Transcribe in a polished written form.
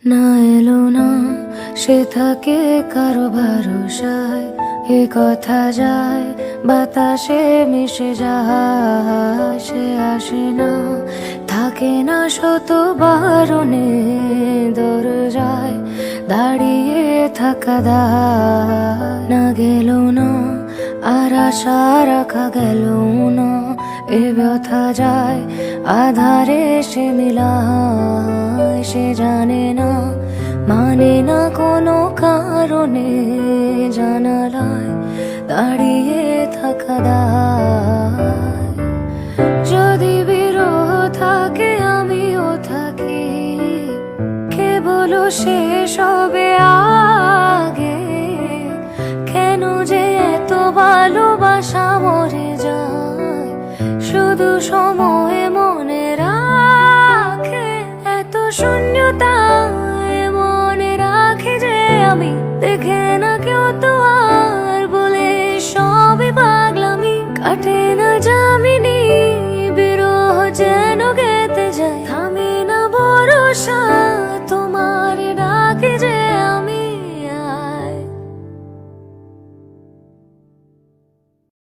না এলো না সে থাকে কারো ভরসায়, এ কথা যায় বাতাসে মিশে যায়। সে আসে না, থাকে না শত বারণে, দরজায় দাঁড়িয়ে থাকা দায়। না গেল না আর আশা রাখা গেল না, এ ব্যথা যায় আধারে সে মিলায়। সে জানে না, মানে না কোনো কারণে, জানালায় দাঁড়িয়ে থাকা দায়। যদি বিরহ থাকে আমিও থাকি, কেবল শেষ হবে আগে। কেন যে এত ভালোবাসা মরে যায়, শুধু সময় মনে রাখে। এত শূন্যতায় মনে রাখে যে আমি, দেখে না কেউ তো আর বলে সবই পাগলামি। কাটে না যামিনী, বিরহ যেন গেতে যায়, থামে না ভরসা